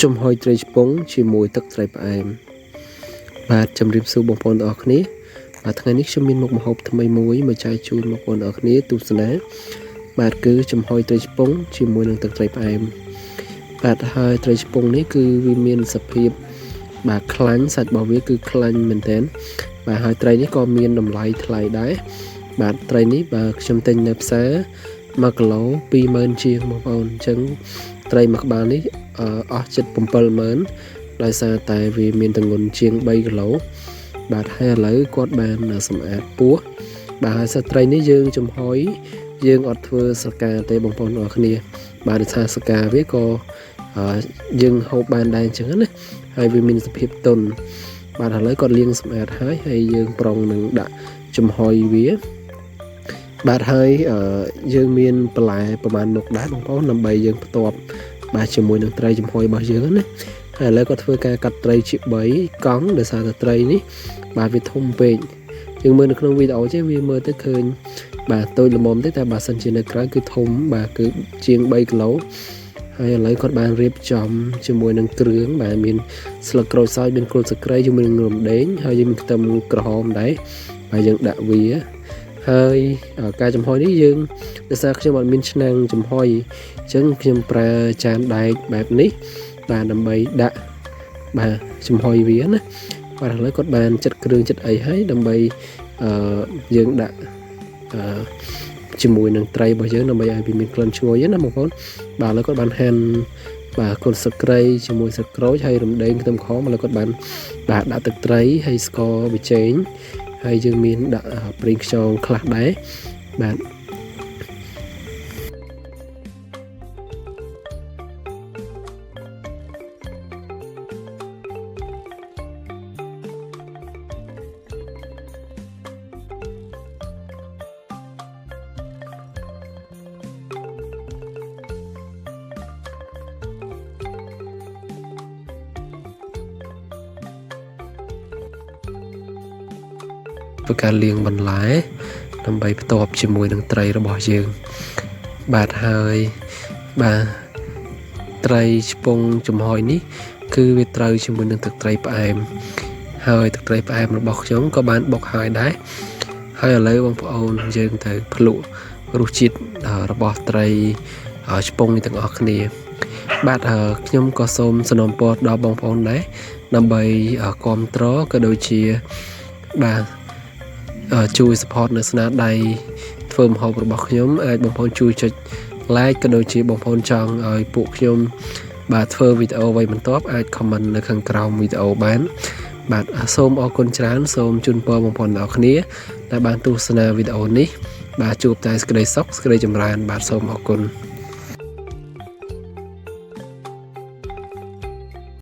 ចំហុយត្រីឆ្ពងជាមួយទឹកត្រីផ្អែមបាទជំរាបសួរបងប្អូនទាំងអស់គ្នាបាទថ្ងៃនេះខ្ញុំមានមុខម្ហូបថ្មីមួយមកចែកជូនបងប្អូនទាំងអស់គ្នាទស្សនាបាទគឺចំហុយត្រីឆ្ពងជាមួយនឹងទឹកត្រីផ្អែមបាទហើយត្រីឆ្ពងនេះគឺវាមានសភាពបាទខ្លាញ់សាច់របស់វាគឺខ្លាញ់មែនទែនបាទហើយត្រីនេះក៏មានតម្លៃថ្លៃដែរបាទត្រីនេះបាទខ្ញុំទិញនៅផ្សារ1គីឡូ 20000 ជាងបងប្អូនអញ្ចឹងត្រីមួយក្បាលនេះអស់ចិត្ត 70000 ដោយសារតែវាមានទម្ងន់ជាង 3 គីឡូបាទហើយឥឡូវគាត់បានសម្អាតពោះបាទហើយសាច់ត្រីនេះយើងចំហុយយើងអត់ធ្វើស្រកាទេបងប្អូនអរគ្នាបាទដោយសារស្រកាវាក៏យើងហូបបានដែរអញ្ចឹងណាហើយវាមានសភាពទន់បាទឥឡូវគាត់លាងសម្អាតហើយយើងប្រុងនឹងដាក់ចំហុយវាបាទហើយយើងមានបន្លែប្រមាណមុខដែរបងប្អូនដើម្បីយើងបន្ទាប់បាទជាមួយនឹងត្រីចំហុយរបស់យើងណាហើយឥឡូវក៏ធ្វើការកាត់ត្រីជា3កង់ដោយសារតែត្រីនេះបាទវាធំពេកយើងមើលនៅក្នុងវីដេអូចេះវាមើលទៅឃើញបាទតូចល្មមទេតែបើសិនជានៅក្រៅគឺធំបាទគឺជាង3គីឡូហើយឥឡូវគាត់បានរៀបចំជាមួយនឹងគ្រឿងបាទមានស្លឹកក្រូចសើចមានគល់ស្លឹកគ្រៃជាមួយនឹងរំដេងហើយយើងមានខ្ទឹមក្រហមដែរបាទយើងដាក់វាហើយការចំហុយនេះយើងដោយសារខ្ញុំអត់មានឆ្នាំងចំហុយអញ្ចឹងខ្ញុំប្រើចានដែកបែបនេះបាទដើម្បីដាក់បាទចំហុយវាណាបាទឥឡូវគាត់បានចិតគ្រឿងចិតអីហើយដើម្បីយើងដាក់ជាមួយនឹងត្រីរបស់យើងដើម្បីឲ្យវាមានក្លិនឈ្ងុយណាបងប្អូនបាទឥឡូវគាត់បានហាន់បាទគល់ស្លឹកគ្រៃជាមួយស្លឹកក្រូចហើយរំដេងខ្ទឹមខឥឡូវគាត់បានបាទដាក់ទឹកត្រីហើយស្ករប៊ីចេងហើយយើងមានដាក់ប្រេងខ្យងខ្លះដែរបាទធ្វើការលាងបន្លែដើម្បីបន្ទាប់ជាមួយនឹងត្រីរបស់យើងបាទហើយបាទត្រីឆ្ពងចំហុយនេះគឺវាត្រូវជាមួយនឹងទឹកត្រីផ្អែមហើយទឹកត្រីផ្អែមរបស់ខ្ញុំក៏បានបុកហើយដែរហើយឥឡូវបងប្អូនយើងទៅភ្លក់រសជាតិរបស់ត្រីឆ្ពងនេះទាំងអស់គ្នាបាទខ្ញុំក៏សូមសំណូមពរដល់បងប្អូនដែរដើម្បីគាំទ្រក៏ដូចជាបាទជួយ support នៅស្នាដៃធ្វើម្ហូបរបស់ខ្ញុំអាចបងប្អូនជួយចុច like ក៏ដូចជាបងប្អូនចង់ឲ្យពួកខ្ញុំបាទធ្វើវីដេអូអ្វីបន្ទាប់អាច comment នៅខាងក្រោមវីដេអូបានបាទសូមអរគុណច្រើនសូមជូនពរបងប្អូនទាំងអស់គ្នាដែលបានទស្សនាវីដេអូនេះបាទជួបតែសេចក្តីសុខសេចក្តីចម្រើនបាទសូមអរគុណ